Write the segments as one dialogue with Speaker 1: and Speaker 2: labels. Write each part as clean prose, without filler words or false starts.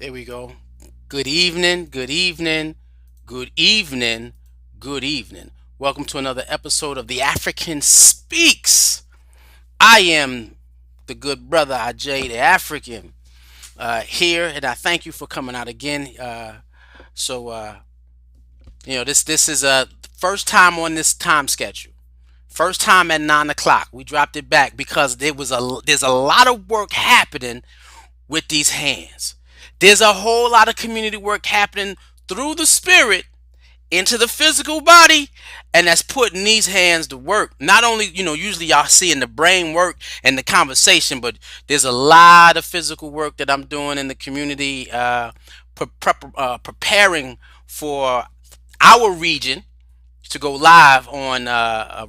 Speaker 1: There we go. Good evening, good evening, good evening, good evening. Welcome to another episode of The African Speaks. I am the good brother Ajay the African here, and I thank you for coming out again. So, this is first time on this time schedule. First time at 9 o'clock. We dropped it back because there's a lot of work happening with these hands. There's a whole lot of community work happening through the spirit into the physical body, and that's putting these hands to work. Not only, usually y'all see in the brain work and the conversation, but there's a lot of physical work that I'm doing in the community, preparing for our region to go live on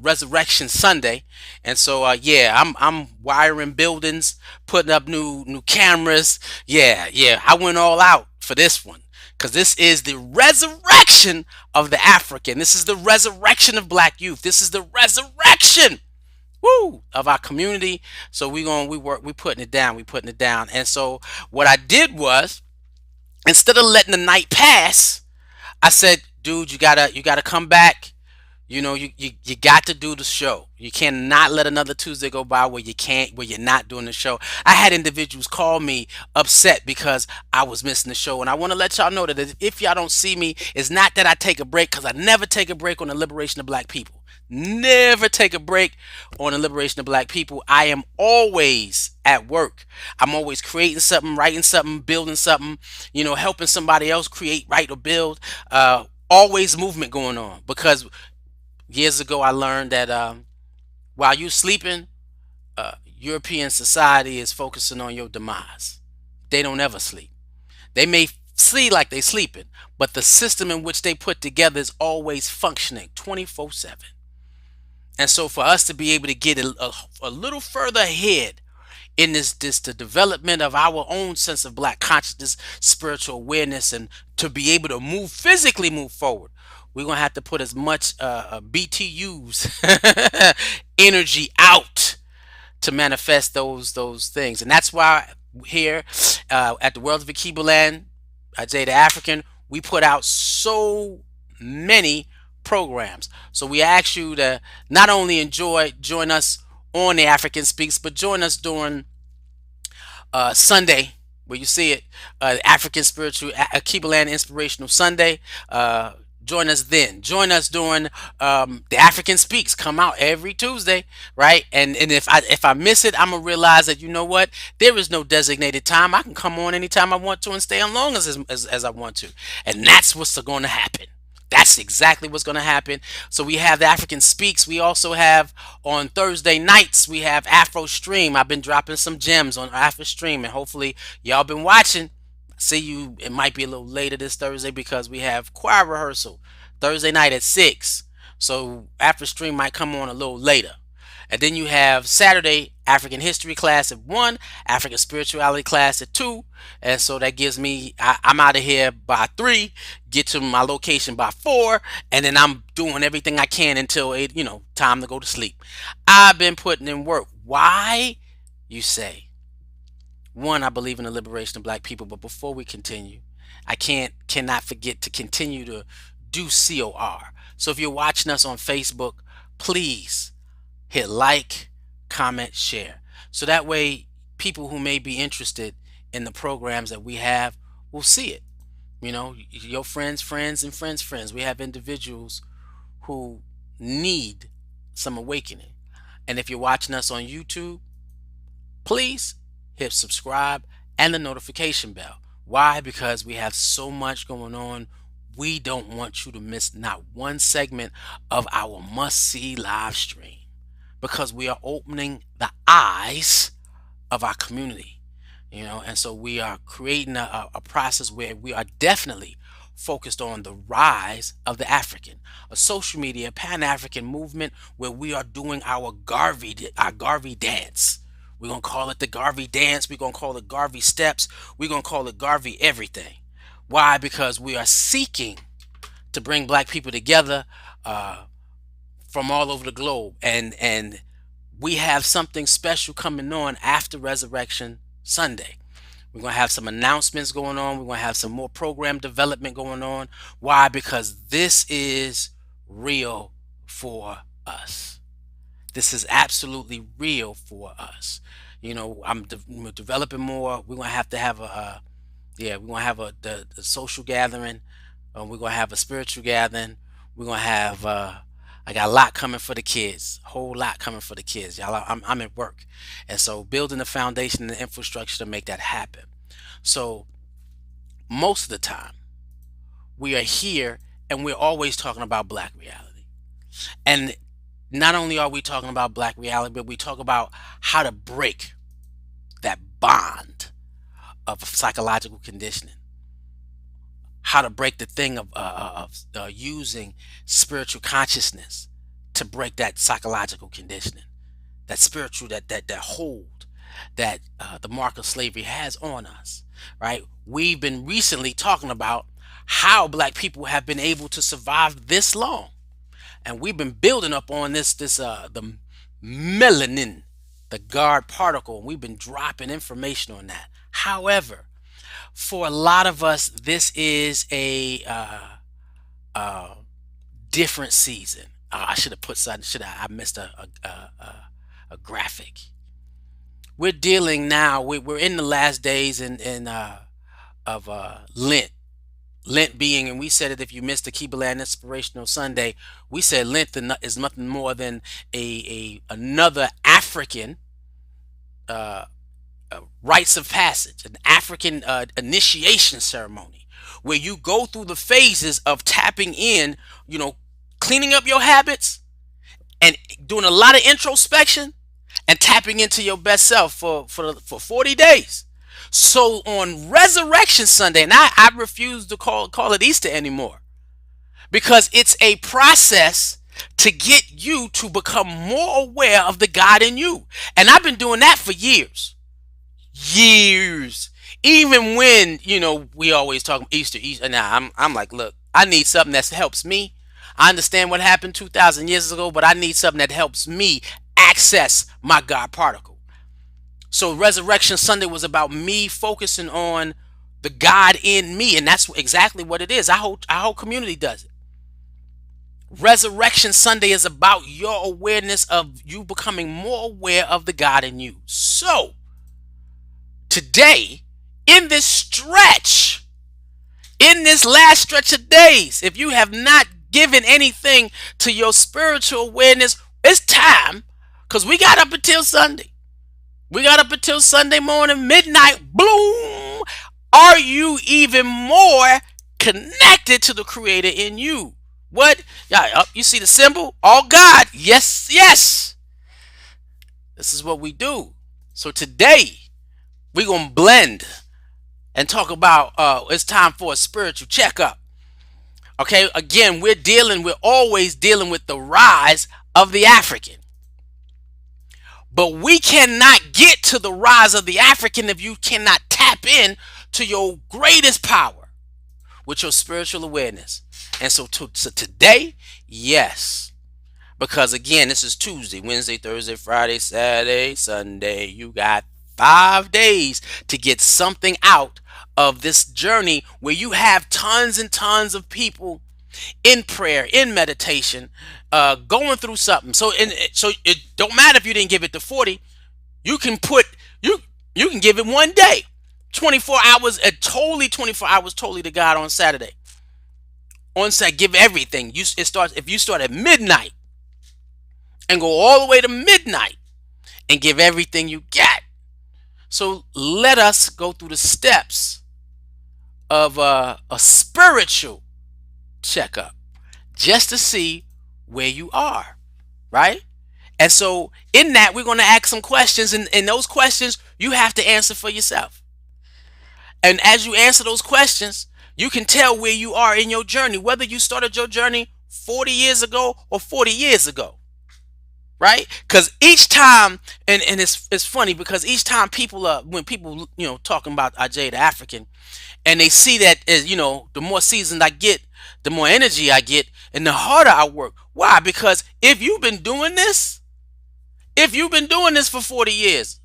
Speaker 1: Resurrection Sunday, and so yeah, I'm wiring buildings, putting up new cameras. Yeah, I went all out for this one because this is the resurrection of the African. This is the resurrection of Black youth. This is the resurrection, woo, of our community. So we putting it down. We putting it down. And so what I did was, instead of letting the night pass, I said, dude, you gotta come back. You got to do the show. You cannot let another Tuesday go by where you're not doing the show. I had individuals call me upset because I was missing the show, and I want to let y'all know that if y'all don't see me, it's not that I take a break, because I never take a break on the liberation of Black people. Never take a break on the liberation of Black people. I am always at work. I'm always creating something, writing something, building something, helping somebody else create, write, or build. Always movement going on, because years ago I learned that while you're sleeping, European society is focusing on your demise. They don't ever sleep. They may see like they sleeping, but the system in which they put together is always functioning 24/7. And so for us to be able to get a little further ahead in this the development of our own sense of Black consciousness, spiritual awareness, and to be able to physically move forward, we're gonna have to put as much BTUs energy out to manifest those things. And that's why here at the World of Akibaland, Ajay the African, we put out so many programs. So we ask you to not only join us on the African Speaks, but join us during Sunday, where you see it, African Spiritual Akibaland Inspirational Sunday. Join us then. Join us during the African Speaks. Come out every Tuesday, right? And if I miss it, I'm gonna realize that, you know what, there is no designated time. I can come on anytime I want to and stay on long as I want to, and that's what's going to happen. That's exactly what's going to happen. So we have the African Speaks. We also have on Thursday nights, we have Afro Stream. I've been dropping some gems on Afro Stream, and hopefully y'all been watching. See you. It might be a little later this Thursday because we have choir rehearsal Thursday night at 6. So Afro Stream might come on a little later. And then you have Saturday African history class at 1, African spirituality class at 2. And so that gives me, I'm out of here by 3, get to my location by 4, and then I'm doing everything I can until time to go to sleep. I've been putting in work. Why, you say? One, I believe in the liberation of Black people, but before we continue, I cannot forget to continue to do COR. So if you're watching us on Facebook, please hit like, comment, share. So that way people who may be interested in the programs that we have will see it. Your friends, and friends. We have individuals who need some awakening. And if you're watching us on YouTube, please hit subscribe and the notification bell. Why? Because we have so much going on. We don't want you to miss not one segment of our must-see live stream, because we are opening the eyes of our community, and so we are creating a process where we are definitely focused on the rise of the African, a social media pan-African movement where we are doing our Garvey dance. We're gonna call it the Garvey dance. We're gonna call it Garvey steps. We're gonna call it Garvey everything. Why? Because we are seeking to bring Black people together from all over the globe, and we have something special coming on after Resurrection Sunday. We're going to have some announcements going on. We're going to have some more program development going on. Why? Because this is real for us. This is absolutely real for us. We're developing more. We're going to have we're going to have the social gathering. We're going to have a spiritual gathering. We're going to have, I got a lot coming for the kids, a whole lot coming for the kids. Y'all, I'm at work. And so building the foundation and the infrastructure to make that happen. So most of the time, we are here and we're always talking about black reality. And not only are we talking about black reality, but we talk about how to break that bond of psychological conditioning, how to break the thing of using spiritual consciousness to break that psychological conditioning, that spiritual that hold that the mark of slavery has on us. Right? We've been recently talking about how black people have been able to survive this long, and we've been building up on the melanin, the guard particle, and we've been dropping information on that. However, for a lot of us, this is a different season. I should have put something. I missed a graphic. We're dealing now. We're in the last days of Lent. Lent being, and we said it if you missed the Keebaland Inspirational Sunday, we said Lent is nothing more than another African rites of passage, an African initiation ceremony, where you go through the phases of tapping in, cleaning up your habits and doing a lot of introspection and tapping into your best self for 40 days. So on Resurrection Sunday, and I refuse to call it Easter anymore, because it's a process to get you to become more aware of the God in you. And I've been doing that for years. Years. Even when, we always talk Easter. Now I'm like, look, I need something that helps me. I understand what happened 2,000 years ago, but I need something that helps me access my God particle. So Resurrection Sunday was about me focusing on the God in me, and that's exactly what it is. Our whole community does it. Resurrection Sunday is about your awareness of you becoming more aware of the God in you. So today, in this last stretch of days, if you have not given anything to your spiritual awareness, it's time, because we got up until Sunday. We got up until Sunday morning, midnight, bloom. Are you even more connected to the Creator in you? What? Yeah, you see the symbol? All God. Yes, yes. This is what we do. So today, we're going to blend and talk about it's time for a spiritual checkup. Okay, again, we're always dealing with the rise of the African. But we cannot get to the rise of the African if you cannot tap in to your greatest power with your spiritual awareness. And so today, yes, because again, this is Tuesday, Wednesday, Thursday, Friday, Saturday, Sunday. You got 5 days to get something out of this journey where you have tons and tons of people in prayer, in meditation, going through something. So it don't matter if you didn't give it to 40. You can you can give it one day, 24 hours, 24 hours totally to God on Saturday. On Saturday, give everything. If you start at midnight and go all the way to midnight and give everything you got. So let us go through the steps of a spiritual checkup just to see where you are, right? And so in that, we're going to ask some questions, and those questions you have to answer for yourself. And as you answer those questions, you can tell where you are in your journey, whether you started your journey 40 years ago or 40 years ago. Right? Because each time, and it's funny because each time when people talking about Ajay the African, and they see that as the more seasoned I get, the more energy I get, and the harder I work. Why? Because if you've been doing this for 40 years,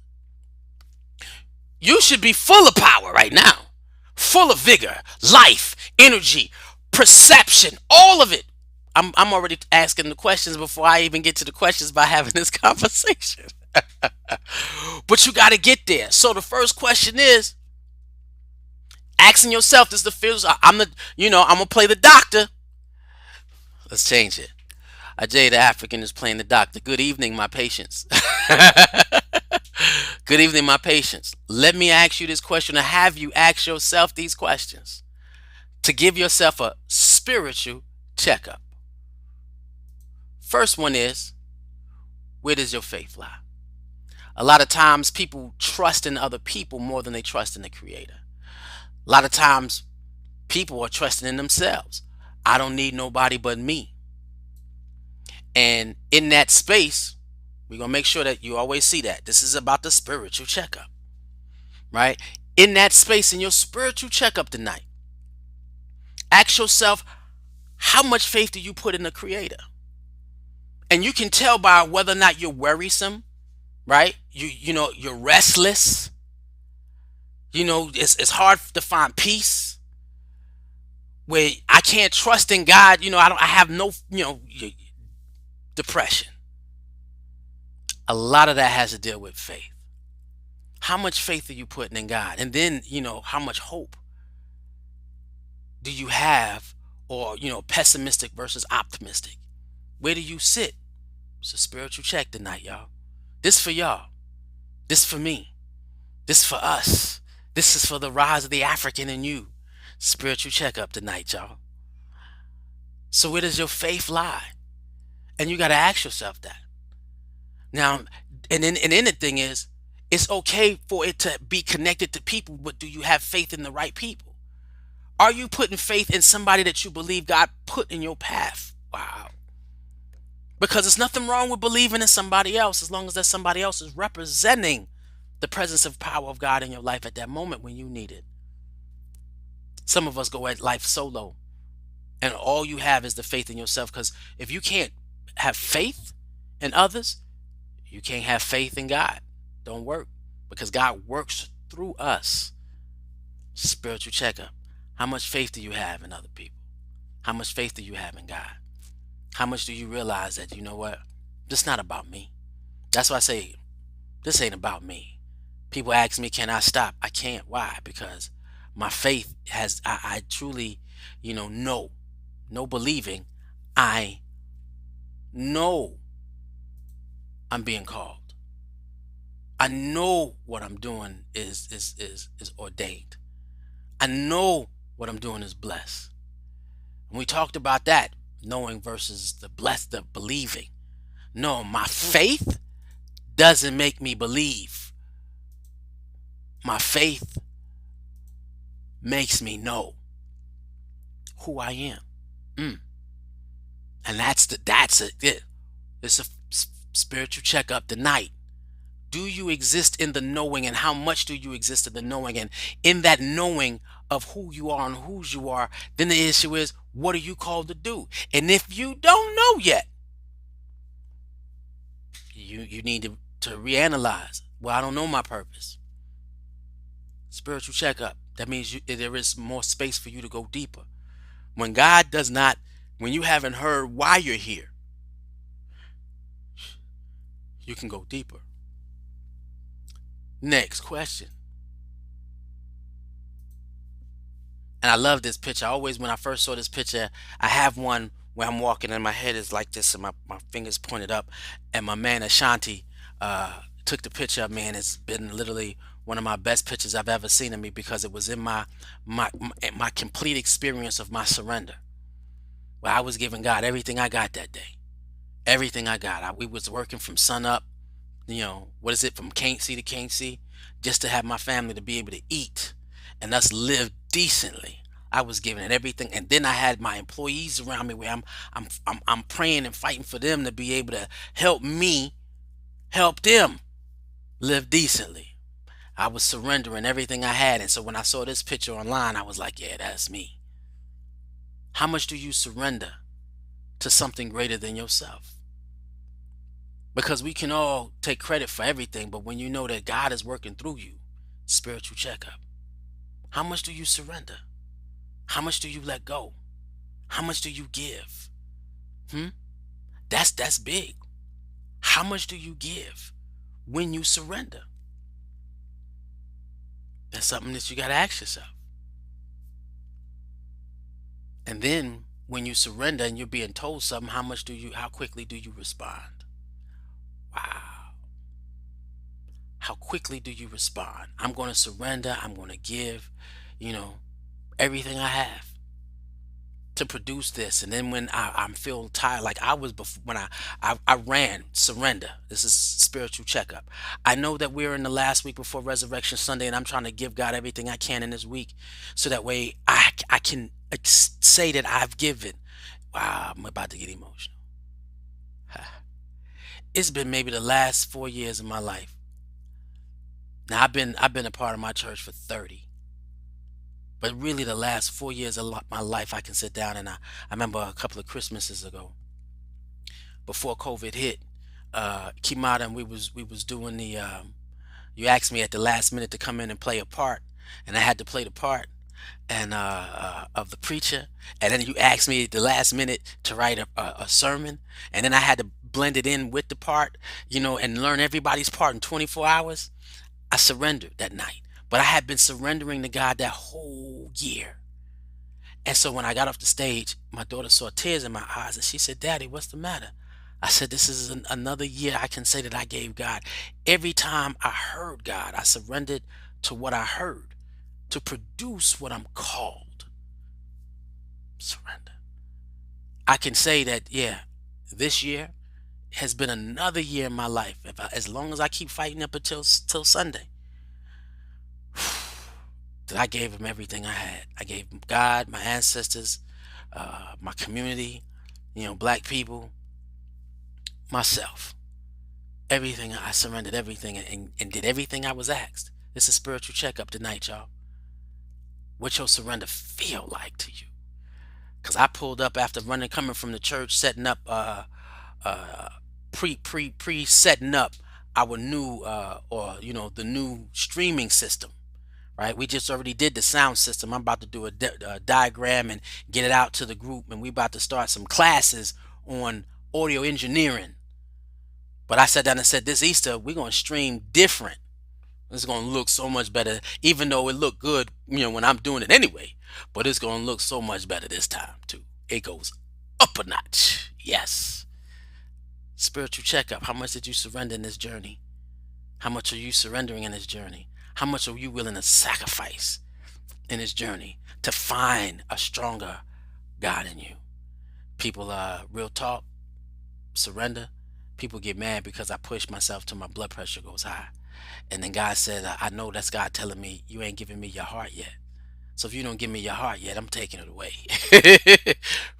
Speaker 1: You should be full of power right now, full of vigor, life, energy, perception, all of it. I'm already asking the questions before I even get to the questions by having this conversation. But you got to get there. So the first question is asking yourself, this is the feels. I'm the, I'm gonna play the doctor. Let's change it. Ajay the African is playing the doctor. Good evening, my patients. Good evening, my patients. Let me ask you this question, or have you asked yourself these questions to give yourself a spiritual checkup. First one is, where does your faith lie? A lot of times people trust in other people more than they trust in the Creator. A lot of times people are trusting in themselves. I don't need nobody but me. And in that space, we're going to make sure that you always see that. This is about the spiritual checkup, right? In that space, in your spiritual checkup tonight, ask yourself, how much faith do you put in the Creator? And you can tell by whether or not you're worrisome, right? You're restless. It's hard to find peace. Where I can't trust in God. I have no, depression. A lot of that has to deal with faith. How much faith are you putting in God? And then, how much hope do you have? Or, pessimistic versus optimistic. Where do you sit? It's a spiritual check tonight, y'all. This for y'all. This for me. This for us. This is for the rise of the African in you. Spiritual checkup tonight, y'all. So where does your faith lie? And you got to ask yourself that. Now, and then the thing is, it's okay for it to be connected to people, but do you have faith in the right people? Are you putting faith in somebody that you believe God put in your path? Wow. Because there's nothing wrong with believing in somebody else as long as that somebody else is representing the presence of power of God in your life at that moment when you need it. Some of us go at life solo, and all you have is the faith in yourself. Because if you can't have faith in others, you can't have faith in God. Don't work, because God works through us. Spiritual checkup. How much faith do you have in other people? How much faith do you have in God? How much do you realize that, you know what? This not about me. That's why I say, this ain't about me. People ask me, can I stop? I can't. Why? Because my faith I truly, no believing. I know I'm being called. I know what I'm doing is ordained. I know what I'm doing is blessed. And we talked about that, knowing versus the believing. No, my faith doesn't make me believe. My faith makes me know who I am. And that's it. It's a spiritual checkup tonight. Do you exist in the knowing, and how much do you exist in the knowing? And in that knowing of who you are and whose you are, then the issue is, what are you called to do? And if you don't know yet, you need to reanalyze. Well, I don't know my purpose. Spiritual checkup. That means there is more space for you to go deeper. When God does not, when you haven't heard why you're here, you can go deeper. Next question. And I love this picture. I always, when I first saw this picture, I have one where I'm walking and my head is like this and my fingers pointed up. And my man Ashanti took the picture of me, and it's been literally one of my best pictures I've ever seen of me, because it was in my complete experience of my surrender, where I was giving God everything I got that day. Everything I got. We was working from sun up, what is it, from can't see to can't see, just to have my family to be able to eat and us live decently. I was giving it everything, and then I had my employees around me where I'm praying and fighting for them to be able to help me help them live decently. I was surrendering everything I had, and so when I saw this picture online, I was like, yeah, that's me. How much do you surrender to something greater than yourself? Because we can all take credit for everything, but when you know that God is working through you, Spiritual checkup. How much do you surrender? How much do you let go? How much do you give? Hmm? That's big. How much do you give when you surrender? That's something that you got to ask yourself. And then when you surrender and you're being told something, how quickly do you respond? Wow. How quickly do you respond? I'm going to surrender. I'm going to give, you know, everything I have to produce this. And then when I'm feeling tired, like I was before, when I ran, surrender. This is spiritual checkup. I know that we're in the last week before Resurrection Sunday, and I'm trying to give God everything I can in this week, so that way I can say that I've given. Wow, I'm about to get emotional. It's been maybe the last 4 years of my life. Now I've been a part of my church for 30. But really, the last 4 years of my life, I can sit down and I remember a couple of Christmases ago, before COVID hit, Kimada, and we was doing the. You asked me at the last minute to come in and play a part, and I had to play the part and of the preacher, and then you asked me at the last minute to write a sermon, and then I had to blend it in with the part, and learn everybody's part in 24 hours. I surrendered that night, but I had been surrendering to God that whole year. And so when I got off the stage, my daughter saw tears in my eyes and she said, "Daddy, what's the matter?" I said, "This is another year I can say that I gave God. Every time I heard God, I surrendered to what I heard to produce what I'm called. Surrender." I can say that, yeah, this year has been another year in my life. As long as I keep fighting up until till Sunday, that I gave him everything I had. I gave him God, my ancestors, my community, black people, myself. Everything. I surrendered everything, and did everything I was asked. This is spiritual checkup tonight, y'all. What your surrender feel like to you? Because I pulled up after running, coming from the church, setting up, uh, pre setting up our new, or the new streaming system. Right, we just already did the sound system. I'm about to do a diagram and get it out to the group, and we about to start some classes on audio engineering. But I sat down and said, this Easter we're going to stream different. It's going to look so much better, even though it looked good, when I'm doing it anyway. But it's going to look so much better this time too. It goes up a notch. Yes. Spiritual checkup. How much did you surrender in this journey? How much are you surrendering in this journey? How much are you willing to sacrifice in this journey to find a stronger God in you? People, real talk, surrender. People get mad because I push myself till my blood pressure goes high. And then God said, I know that's God telling me, you ain't giving me your heart yet. So if you don't give me your heart yet, I'm taking it away.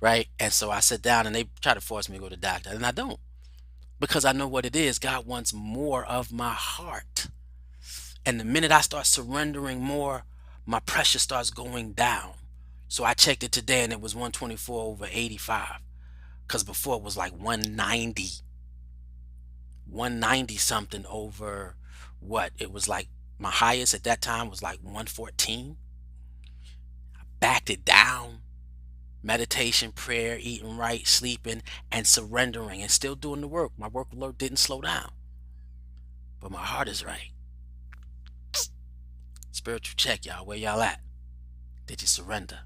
Speaker 1: Right? And so I sit down and they try to force me to go to the doctor. And I don't. Because I know what it is. God wants more of my heart. And the minute I start surrendering more, my pressure starts going down. So I checked it today and it was 124/85. Because before it was like 190. 190 something over what? It was like my highest at that time was like 114. I backed it down. Meditation, prayer, eating right, sleeping, and surrendering, and still doing the work. My workload didn't slow down. But my heart is right. Spiritual check, y'all. Where y'all at? Did you surrender?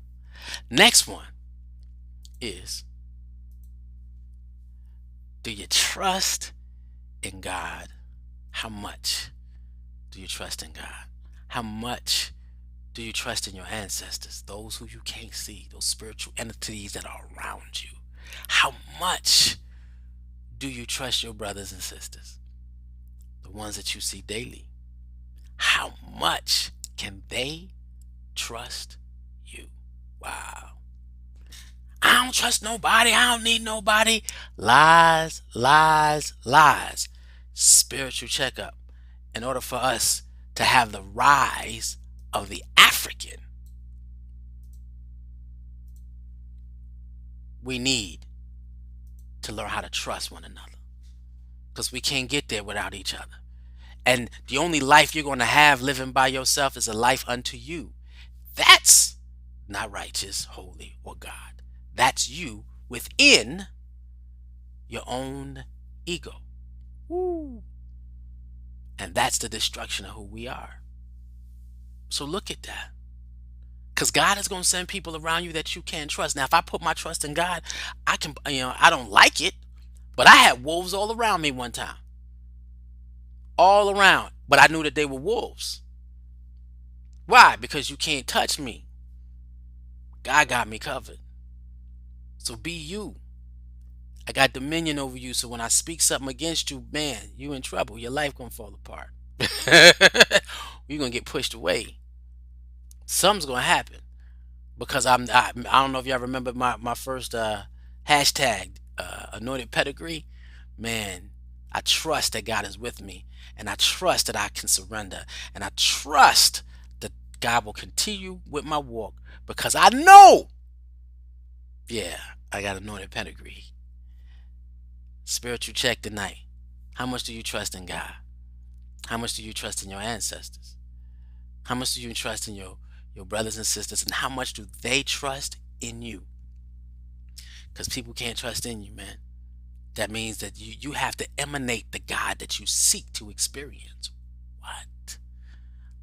Speaker 1: Next one is, do you trust in God? How much do you trust in God? How much do you trust in your ancestors, those who you can't see, those spiritual entities that are around you? How much do you trust your brothers and sisters, the ones that you see daily? How much can they trust you? Wow. I don't trust nobody. I don't need nobody. Lies, lies, lies. Spiritual checkup. In order for us to have the rise of the African, we need to learn how to trust one another. Because we can't get there without each other. And the only life you're going to have living by yourself is a life unto you. That's not righteous, holy, or God. That's you within your own ego. Woo. And that's the destruction of who we are. So look at that. Because God is going to send people around you that you can't trust. Now, if I put my trust in God, I can, I don't like it, but I had wolves all around me one time. All around. But I knew that they were wolves. Why? Because you can't touch me. God got me covered. So be you. I got dominion over you. So when I speak something against you, man, you in trouble. Your life gonna fall apart. You're gonna get pushed away. Something's gonna happen because I don't know if y'all remember my first hashtag anointed pedigree. Man, I trust that God is with me, and I trust that I can surrender, and I trust that God will continue with my walk because I know, yeah, I got anointed pedigree. Spiritual check tonight. How much do you trust in God? How much do you trust in your ancestors? How much do you trust in your brothers and sisters? And how much do they trust in you? Because people can't trust in you, man. That means that you have to emanate the God that you seek to experience. What?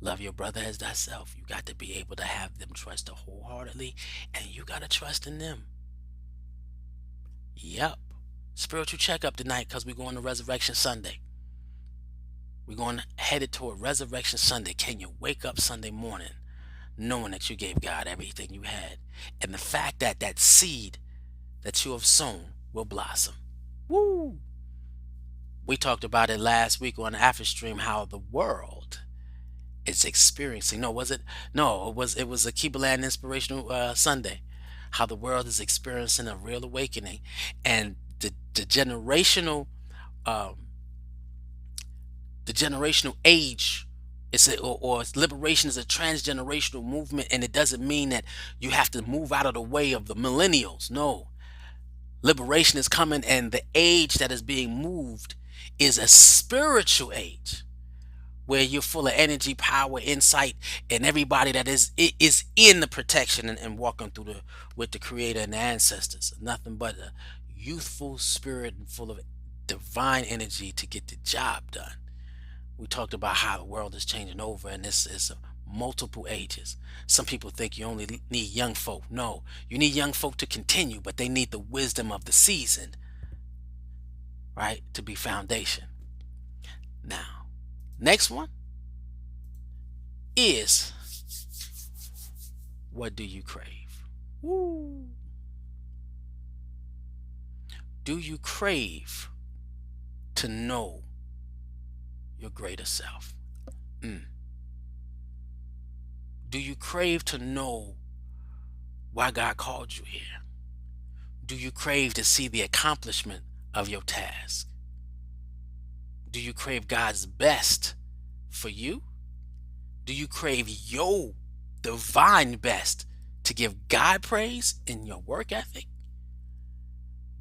Speaker 1: Love your brother as thyself. You got to be able to have them trust wholeheartedly, and you got to trust in them. Yep. Spiritual checkup tonight because we're going to Resurrection Sunday. We're going headed toward Resurrection Sunday. Can you wake up Sunday morning knowing that you gave God everything you had? And the fact that that seed that you have sown will blossom. Woo! We talked about it last week on the After Stream how the world is experiencing. No, was it? No, it was a Keeperland Inspirational Sunday. How the world is experiencing a real awakening, and the generational um, the generational age or liberation is a transgenerational movement, and it doesn't mean that you have to move out of the way of the millennials. No, liberation is coming, and the age that is being moved is a spiritual age where you're full of energy, power, insight, and everybody that is in the protection and walking through the with the creator and the ancestors. Nothing but a youthful spirit and full of divine energy to get the job done. We talked about how the world is changing over, and this is multiple ages. Some people think you only need young folk. No, you need young folk to continue, but they need the wisdom of the season, right, to be foundation. Now, next one is, what do you crave? Woo. Do you crave to know your greater self? Mm. Do you crave to know why God called you here? Do you crave to see the accomplishment of your task? Do you crave God's best for you? Do you crave your divine best to give God praise in your work ethic?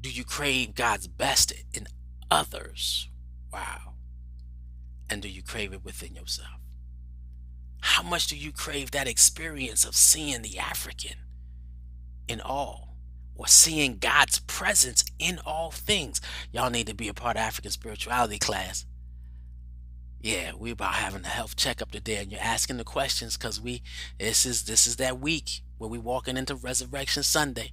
Speaker 1: Do you crave God's best in others? Wow. And do you crave it within yourself? How much do you crave that experience of seeing the African in all, or seeing God's presence in all things? Y'all need to be a part of African spirituality class. Yeah, we about having a health checkup today, and you're asking the questions because this is that week where we walking into Resurrection Sunday.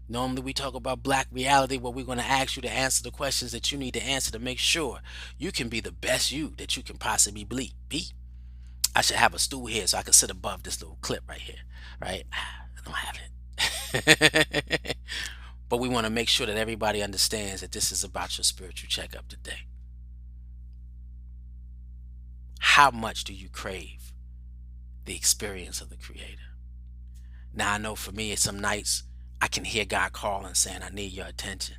Speaker 1: Normally we talk about black reality, where we're going to ask you to answer the questions that you need to answer to make sure you can be the best you that you can possibly be. I should have a stool here so I can sit above this little clip right here, right? I don't have it. But we want to make sure that everybody understands that this is about your spiritual checkup today. How much do you crave the experience of the Creator? Now, I know for me, some nights I can hear God calling, saying, I need your attention.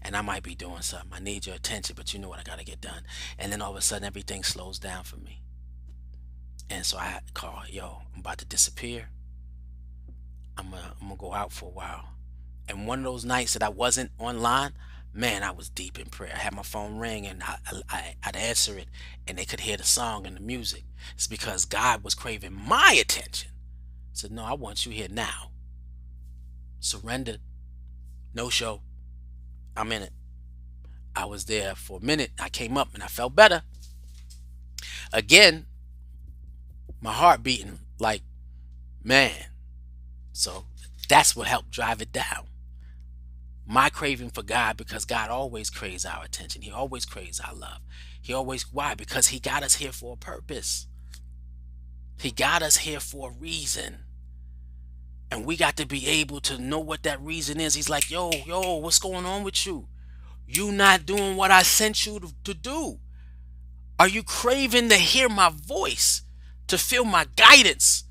Speaker 1: And I might be doing something. I need your attention, but you know what I got to get done. And then all of a sudden, everything slows down for me. And so I had to call, yo, I'm about to disappear. I'm gonna go out for a while. And one of those nights that I wasn't online, Man, I was deep in prayer. I had my phone ring and I'd answer it, and they could hear the song and the music. It's because God was craving my attention. I said, no, I want you here now. Surrendered. No show. I'm in it. I was there for a minute. I came up and I felt better. Again, my heart beating like, man. So that's what helped drive it down. My craving for God, because God always craves our attention. He always craves our love. He always, why? Because He got us here for a purpose. He got us here for a reason. And we got to be able to know what that reason is. He's like, yo, what's going on with you? You not doing what I sent you to do. Are you craving to hear my voice, to feel my guidance,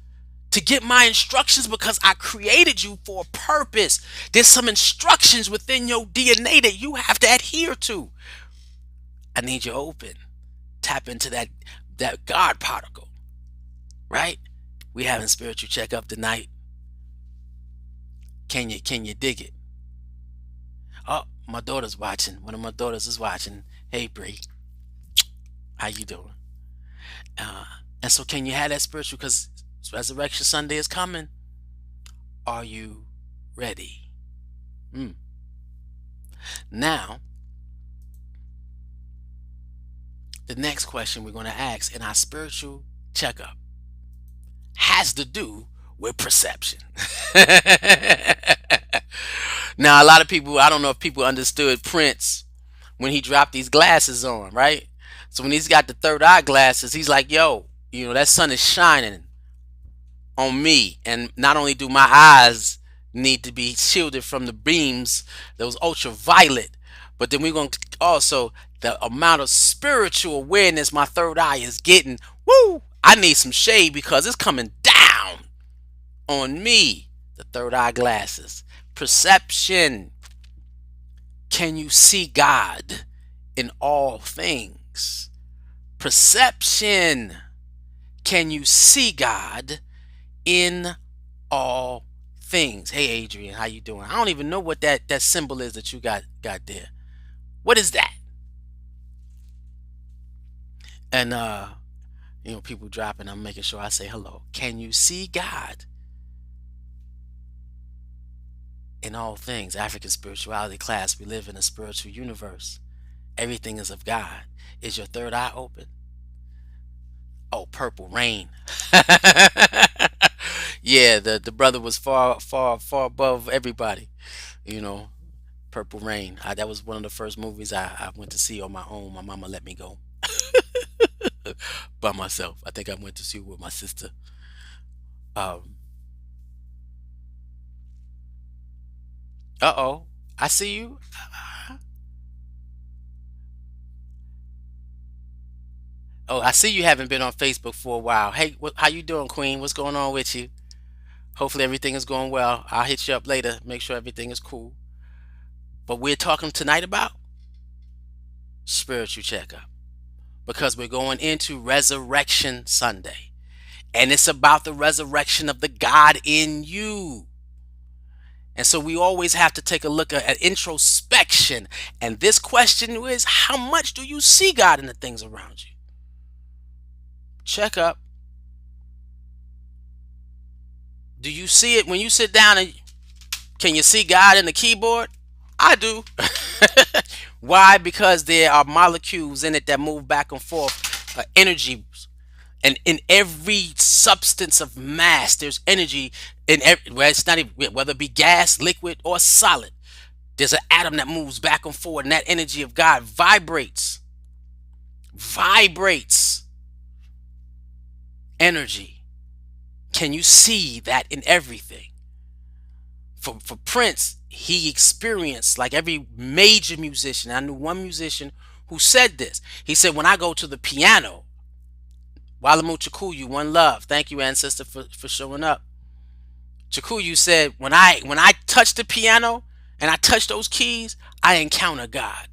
Speaker 1: to get my instructions? Because I created you for a purpose. There's some instructions within your DNA that you have to adhere to. I need you open. Tap into that God particle, right? We having spiritual checkup tonight. Can you dig it? Oh, my daughter's watching. One of my daughters is watching. Hey, Bree, how you doing? Uh, and so, can you have that spiritual? Because Resurrection Sunday is coming. Are you ready? Mm. Now, the next question we're going to ask in our spiritual checkup has to do with perception. Now, a lot of people, I don't know if people understood Prince when he dropped these glasses on, right? So when he's got the third eye glasses, he's like, yo, that sun is shining on me. And not only do my eyes need to be shielded from the beams, those ultraviolet, but then we're going to also, the amount of spiritual awareness my third eye is getting, woo, I need some shade because it's coming down on me. The third eye glasses. Perception. Can you see God in all things? Perception. Can you see God in all things? Hey, Adrian, how you doing? I don't even know what that symbol is that you got there. What is that? And people dropping, I'm making sure I say hello. Can you see God in all things? African spirituality class. We live in a spiritual universe. Everything is of God. Is your third eye open? Oh, purple rain. Yeah, the brother was far above everybody. You know, Purple Rain. That was one of the first movies I went to see on my own. My mama let me go by myself. I think I went to see it with my sister. Um, uh-oh. I see you. Oh, I see you haven't been on Facebook for a while. Hey, how you doing, Queen? What's going on with you? Hopefully everything is going well. I'll hit you up later. Make sure everything is cool. But we're talking tonight about spiritual checkup because we're going into Resurrection Sunday. And it's about the resurrection of the God in you. And so we always have to take a look at introspection. And this question is, how much do you see God in the things around you? Check up. Do you see it when you sit down and can you see God in the keyboard? I do. Why? Because there are molecules in it that move back and forth, energy. And in every substance of mass, there's energy in every, well, it's not even, whether it be gas, liquid, or solid. There's an atom that moves back and forth, and that energy of God vibrates. Vibrates energy. Can you see that in everything? For Prince, he experienced, like every major musician. I knew one musician who said this. He said, when I go to the piano, Walamu Chukuyu, one love. Thank you, ancestor, for showing up. Chukuyu said, when I touch the piano and I touch those keys, I encounter God.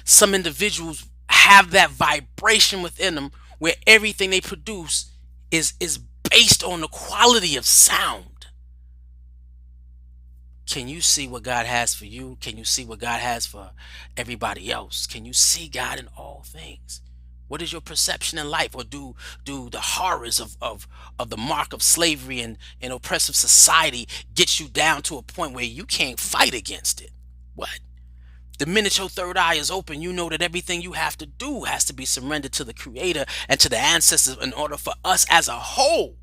Speaker 1: Some individuals have that vibration within them where everything they produce is based on the quality of sound. Can you see what God has for you? Can you see what God has for everybody else? Can you see God in all things? What is your perception in life? Or do the horrors of the mark of slavery and oppressive society get you down to a point where you can't fight against it? What? The minute your third eye is open, you know that everything you have to do has to be surrendered to the Creator and to the ancestors in order for us as a whole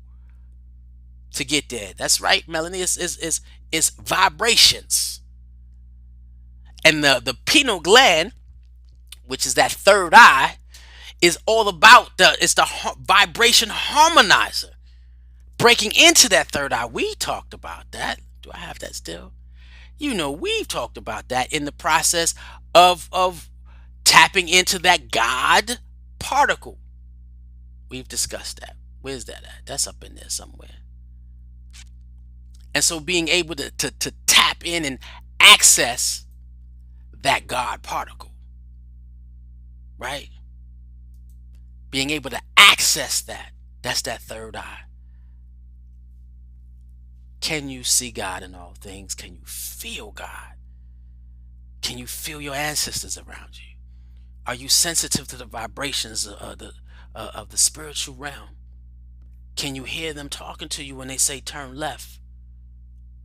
Speaker 1: to get there. That's right, Melanie. It's vibrations. And the pineal gland, which is that third eye, is all about it's the vibration harmonizer. Breaking into that third eye. We talked about that. Do I have that still? We've talked about that in the process of tapping into that God particle. We've discussed that. Where's that at? That's up in there somewhere. And so being able to tap in and access that God particle, right? Being able to access that's that third eye. Can you see God in all things? Can you feel God? Can you feel your ancestors around you? Are you sensitive to the vibrations of the spiritual realm? Can you hear them talking to you when they say turn left?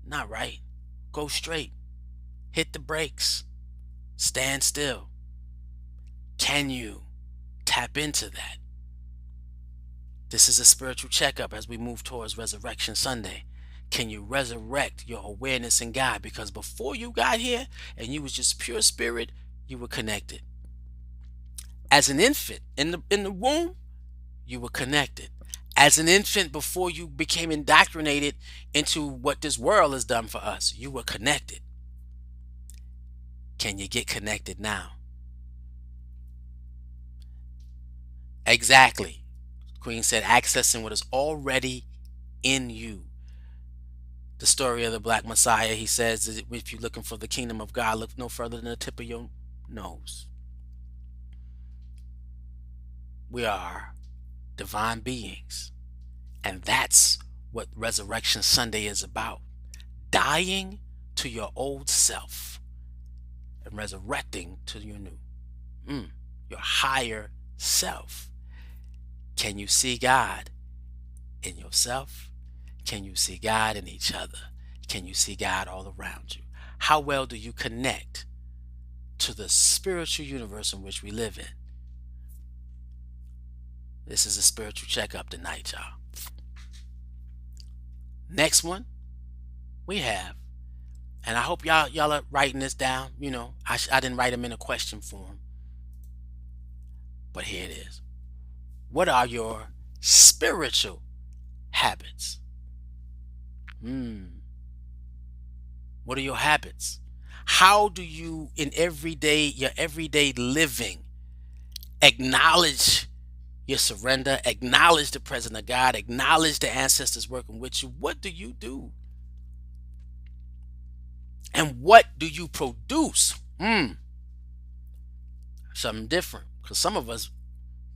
Speaker 1: Not right. Go straight. Hit the brakes. Stand still. Can you tap into that? This is a spiritual checkup as we move towards Resurrection Sunday. Can you resurrect your awareness in God? Because before you got here and you was just pure spirit, you were connected. As an infant in the womb, you were connected. As an infant, before you became indoctrinated into what this world has done for us, you were connected. Can you get connected now? Exactly. Queen said, accessing what is already in you. The story of the Black Messiah, he says, if you're looking for the kingdom of God, look no further than the tip of your nose. We are divine beings. And that's what Resurrection Sunday is about. Dying to your old self and resurrecting to your new, your higher self. Can you see God in yourself? Can you see God in each other? Can you see God all around you? How well do you connect to the spiritual universe in which we live in? This is a spiritual checkup tonight, y'all. Next one we have, and I hope y'all are writing this down. I didn't write them in a question form, but here it is. What are your spiritual habits? What are your habits? How do you, in your everyday living, acknowledge your surrender, acknowledge the presence of God, acknowledge the ancestors working with you? What do you do? And what do you produce? Something different. Because some of us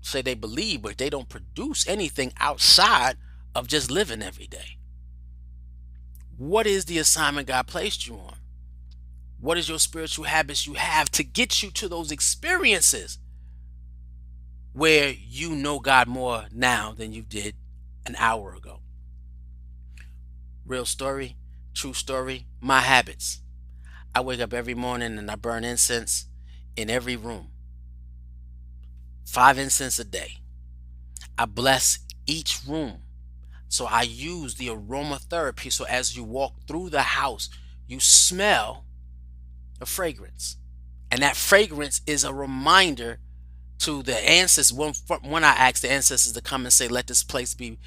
Speaker 1: say they believe, but they don't produce anything outside of just living every day. What is the assignment God placed you on? What is your spiritual habits you have to get you to those experiences where you know God more now than you did an hour ago? Real story, true story, my habits. I wake up every morning and I burn incense in every room. 5 incense a day. I bless each room. So I use the aromatherapy. So as you walk through the house, you smell a fragrance. And that fragrance is a reminder to the ancestors. When I ask the ancestors to come and say, let this place be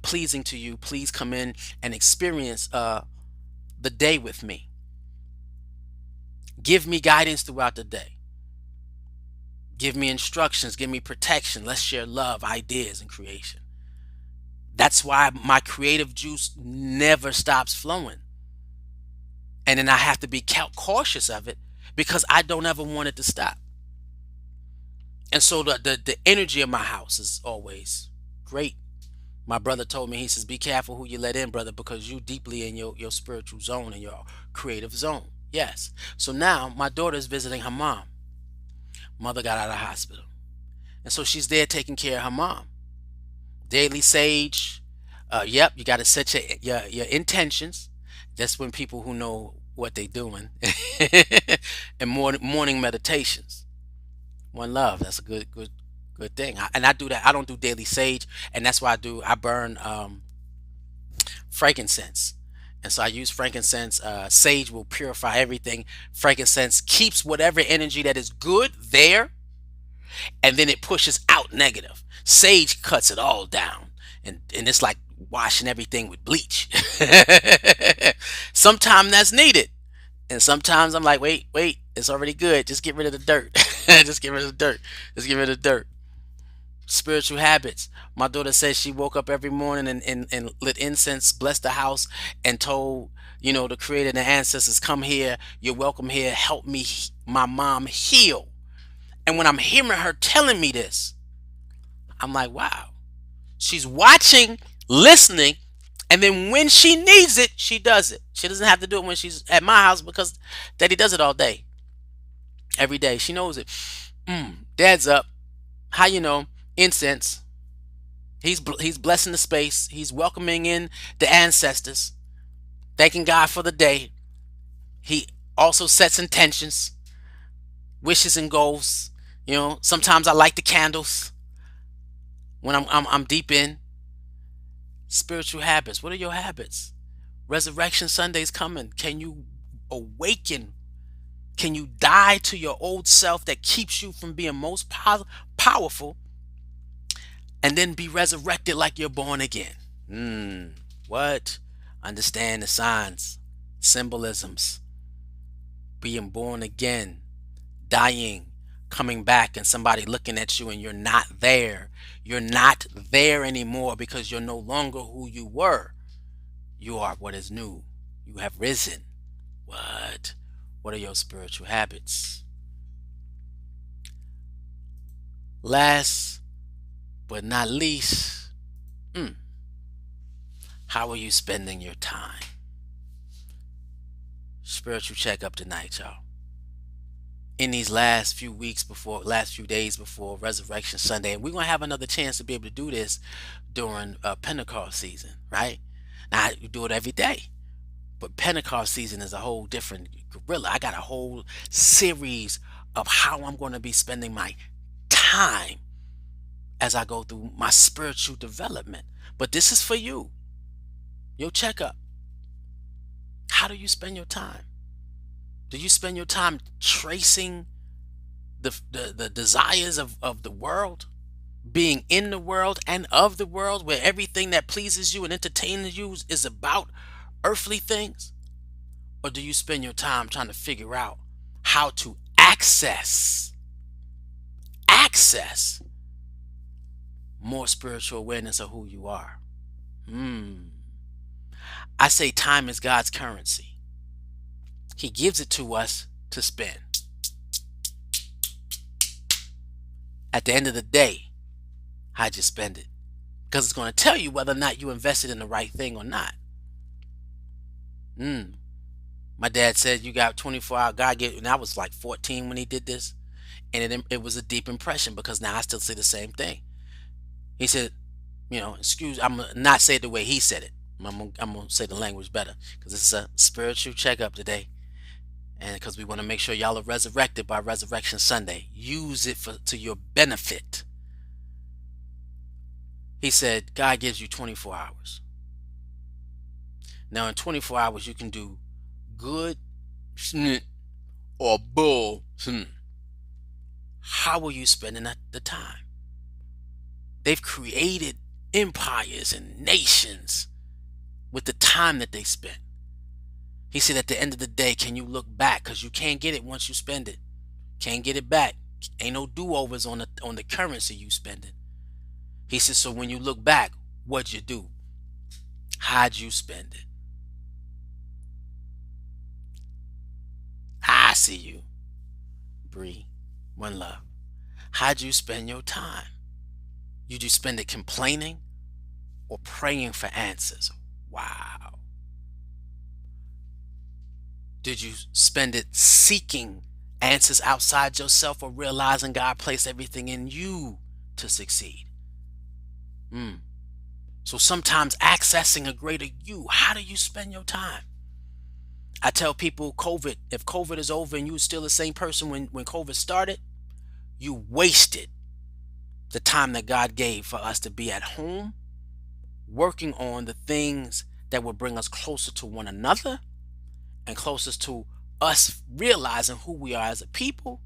Speaker 1: pleasing to you. Please come in and experience the day with me. Give me guidance throughout the day. Give me instructions. Give me protection. Let's share love, ideas, and creation. That's why my creative juice never stops flowing. And then I have to be cautious of it because I don't ever want it to stop. And so the energy of my house is always great. My brother told me, he says, be careful who you let in, brother, because you deeply in your spiritual zone and your creative zone. Yes. So now my daughter's visiting her mom. Mother got out of the hospital. And so she's there taking care of her mom. Daily sage. Yep, you got to set your intentions. That's when people who know what they're doing. And morning meditations. One love. That's a good thing. And I do that. I don't do daily sage, and that's why I burn frankincense. And so I use frankincense. Sage will purify everything. Frankincense keeps whatever energy that is good there, and then it pushes out negative. Sage cuts it all down, and it's like washing everything with bleach. Sometimes that's needed, and sometimes I'm like, wait, it's already good. Just get rid of the dirt. Just get rid of the dirt. Just get rid of the dirt. Spiritual habits. My daughter says she woke up every morning and lit incense, blessed the house, and told, the creator and the ancestors, come here, you're welcome here, help me, my mom heal. And when I'm hearing her telling me this, I'm like, wow. She's watching, listening, and then when she needs it, she does it. She doesn't have to do it when she's at my house because daddy does it all day, every day. She knows it. Dad's up. How you know? Incense. He's blessing the space. He's welcoming in the ancestors, thanking God for the day. He also sets intentions, wishes and goals. Sometimes I light the candles when I'm deep in spiritual habits. What are your habits? Resurrection Sunday's coming. Can you awaken? Can you die to your old self that keeps you from being most powerful, and then be resurrected like you're born again? What? Understand the signs, symbolisms, being born again, dying, coming back, and somebody looking at you and you're not there. You're not there anymore because you're no longer who you were. You are what is new. You have risen. What? What are your spiritual habits? Last but not least, how are you spending your time? Spiritual checkup tonight, y'all. In these last few days before Resurrection Sunday, and we're gonna have another chance to be able to do this during Pentecost season, right? Now you do it every day, but Pentecost season is a whole different gorilla. I got a whole series of how I'm going to be spending my time as I go through my spiritual development. But this is for you, your checkup. How do you spend your time? Do you spend your time tracing the desires of the world, being in the world and of the world, where everything that pleases you and entertains you is about earthly things? Or do you spend your time trying to figure out how to access more spiritual awareness of who you are? I say time is God's currency. He gives it to us to spend. At the end of the day, how'd you spend it? Because it's going to tell you whether or not you invested in the right thing or not. My dad said you got 24 hour. God gave, and I was like 14 when he did this, and it was a deep impression because now I still say the same thing. He said, I'm gonna not say it the way he said it. I'm gonna say the language better because this is a spiritual checkup today, and because we want to make sure y'all are resurrected by Resurrection Sunday. Use it to your benefit. He said God gives you 24 hours. Now in 24 hours you can do good or bull. How are you spending the time? They've created empires and nations with the time that they spent. He said at the end of the day, can you look back? Because you can't get it once you spend it. Can't get it back. Ain't no do-overs on the currency you spending. He said, so when you look back, what'd you do? How'd you spend it? I see you, Bree. One love. How'd you spend your time? You just spend it complaining or praying for answers? Wow. Did you spend it seeking answers outside yourself or realizing God placed everything in you to succeed? Mm. So sometimes accessing a greater you, how do you spend your time? I tell people if COVID is over and you're still the same person when COVID started, you wasted the time that God gave for us to be at home, working on the things that will bring us closer to one another and closest to us realizing who we are as a people,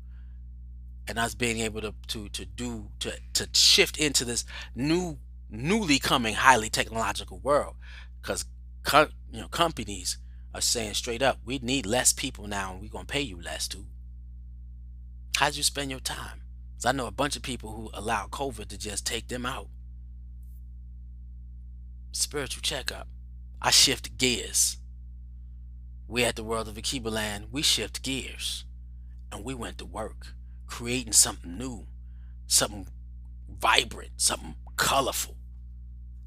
Speaker 1: and us being able to shift into this newly coming highly technological world. Because companies are saying straight up, we need less people now and we're gonna pay you less too. How'd you spend your time? Because I know a bunch of people who allow COVID to just take them out. Spiritual checkup. I shift gears. We at the World of Akiba Land, we shift gears and we went to work, creating something new, something vibrant, something colorful.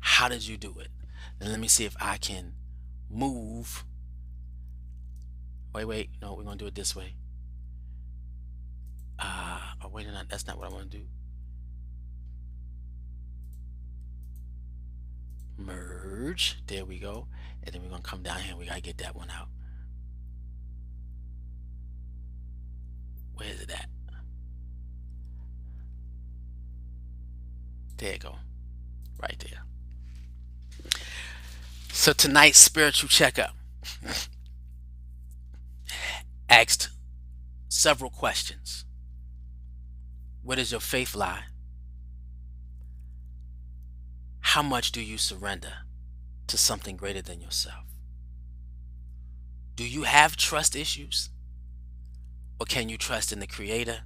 Speaker 1: How did you do it? And let me see if I can move. Wait, no, we're gonna do it this way. Oh wait, no, that's not what I want to do. Merge, there we go. And then we're gonna come down here, we gotta get that one out. Where is it at? There you go, right there. So tonight's spiritual checkup asked several questions. Where does your faith lie? How much do you surrender to something greater than yourself? Do you have trust issues? Or can you trust in the Creator?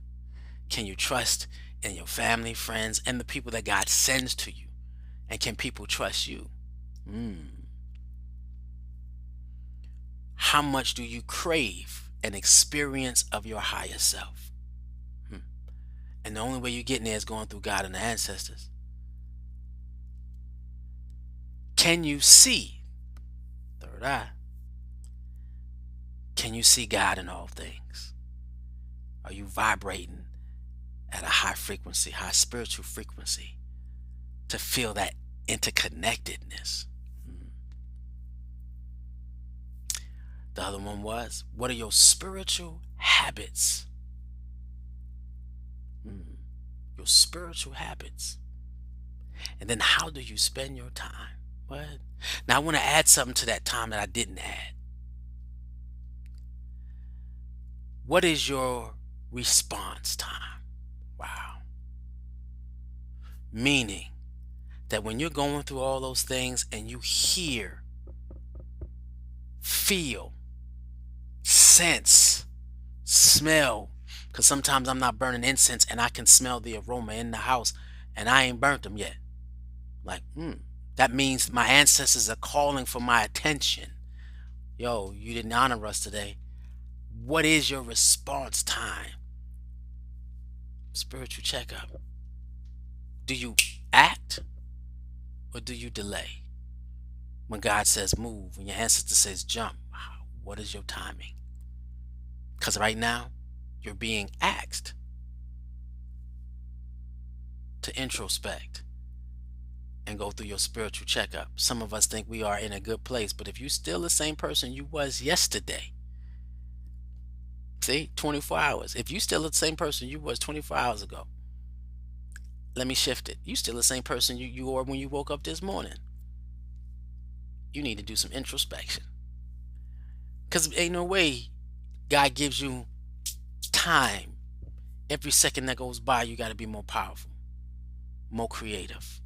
Speaker 1: Can you trust in your family, friends, and the people that God sends to you? And can people trust you? How much do you crave an experience of your higher self? And the only way you're getting there is going through God and the ancestors. Can you see, third eye, can you see God in all things? Are you vibrating at a high frequency, high spiritual frequency, to feel that interconnectedness? The other one was, what are your spiritual habits? Your spiritual habits. And then how do you spend your time? What? Now I want to add something to that time that I didn't add. What is your response time? Wow. Meaning that when you're going through all those things and you hear, feel, sense, smell, because sometimes I'm not burning incense and I can smell the aroma in the house and I ain't burnt them yet. Like, that means my ancestors are calling for my attention. Yo, you didn't honor us today. What is your response time? Spiritual checkup. Do you act or do you delay? When God says move, when your ancestor says jump, what is your timing? Because right now, you're being asked to introspect and go through your spiritual checkup. Some of us think we are in a good place, but if you're still the same person you was yesterday, see, 24 hours. If you still the same person you was 24 hours ago, let me shift it. You still the same person you were when you woke up this morning. You need to do some introspection. Because ain't no way God gives you time. Every second that goes by, you got to be more powerful, more creative,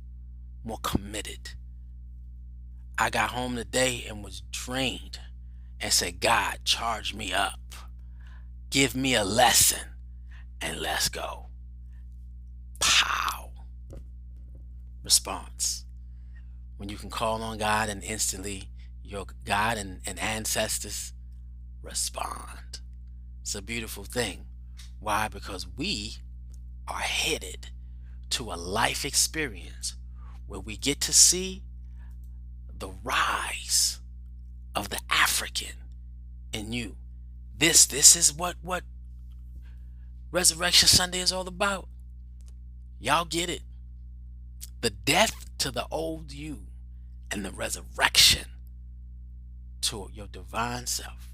Speaker 1: more committed. I got home today and was drained and said, God, charge me up. Give me a lesson and let's go. Pow. Response. When you can call on God and instantly your God and ancestors respond. It's a beautiful thing. Why? Because we are headed to a life experience where we get to see the rise of the African in you. This is what Resurrection Sunday is all about. Y'all get it. The death to the old you and the resurrection to your divine self.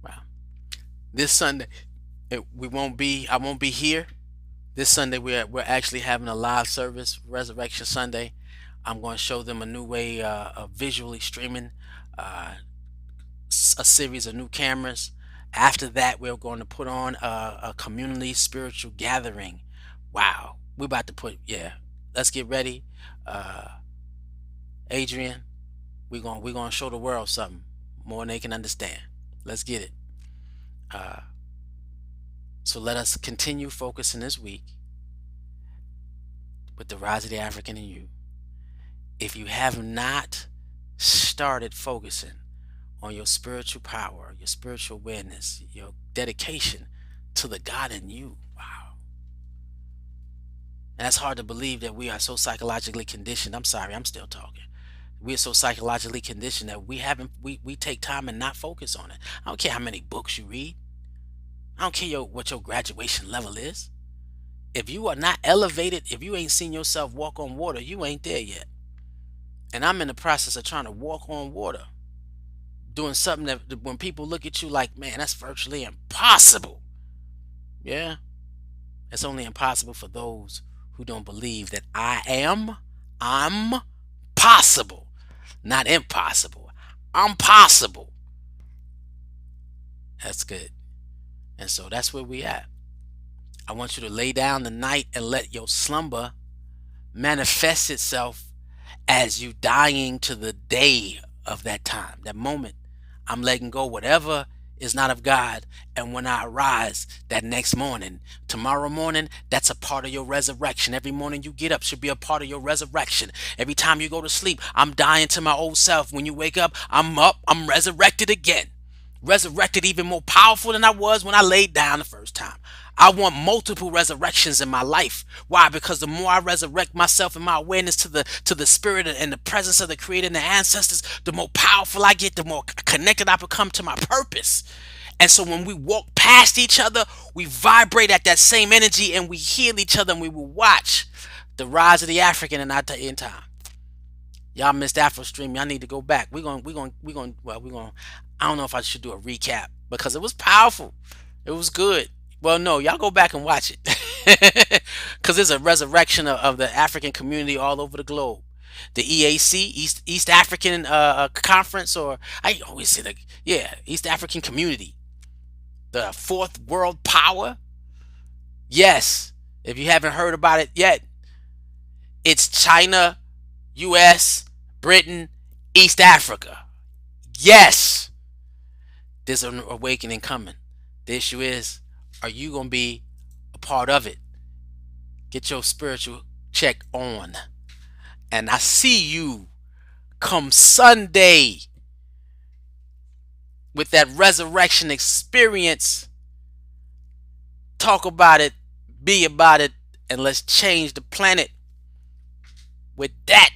Speaker 1: Wow. This Sunday, I won't be here. This Sunday we're actually having a live service, Resurrection Sunday. I'm going to show them a new way of visually streaming uh, a series of new cameras. After that, we're going to put on a community spiritual gathering. Wow, we're about to put, yeah. Let's get ready, Adrian. We're gonna show the world something more than they can understand. Let's get it. Uh, so let us continue focusing this week with the rise of the African in you. If you have not started focusing on your spiritual power, your spiritual awareness, your dedication to the God in you. Wow. And that's hard to believe that we are so psychologically conditioned. I'm sorry, I'm still talking. We are so psychologically conditioned that we take time and not focus on it. I don't care how many books you read. I don't care what your graduation level is. If you are not elevated, if you ain't seen yourself walk on water, you ain't there yet. And I'm in the process of trying to walk on water, doing something that when people look at you like, man, that's virtually impossible. Yeah, it's only impossible for those who don't believe that I'm possible, not impossible. I'm possible. That's good. And so that's where we at. I want you to lay down the night and let your slumber manifest itself as you dying to the day of that time, that moment. I'm letting go whatever is not of God. And when I arise that next morning, tomorrow morning, that's a part of your resurrection. Every morning you get up should be a part of your resurrection. Every time you go to sleep, I'm dying to my old self. When you wake up, I'm resurrected again. Resurrected even more powerful than I was when I laid down the first time. I want multiple resurrections in my life. Why? Because the more I resurrect myself and my awareness to the spirit and the presence of the creator and the ancestors, the more powerful I get, the more connected I become to my purpose. And so when we walk past each other, we vibrate at that same energy and we heal each other and we will watch the rise of the African in our in time. Y'all missed Afro Stream. Y'all need to go back. I don't know if I should do a recap because it was powerful. It was good. Well, no, y'all go back and watch it because there's a resurrection of the African community all over the globe. The EAC, East African Conference, or I always say East African Community, the fourth world power. Yes, if you haven't heard about it yet, it's China, U.S., Britain, East Africa. Yes, there's an awakening coming. The issue is, are you going to be a part of it? Get your spiritual check on. And I see you come Sunday with that resurrection experience. Talk about it, be about it, and let's change the planet. With that,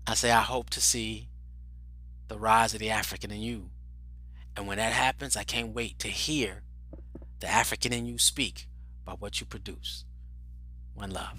Speaker 1: I say I hope to see the rise of the African in you. And when that happens, I can't wait to hear the African in you speak about what you produce. One love.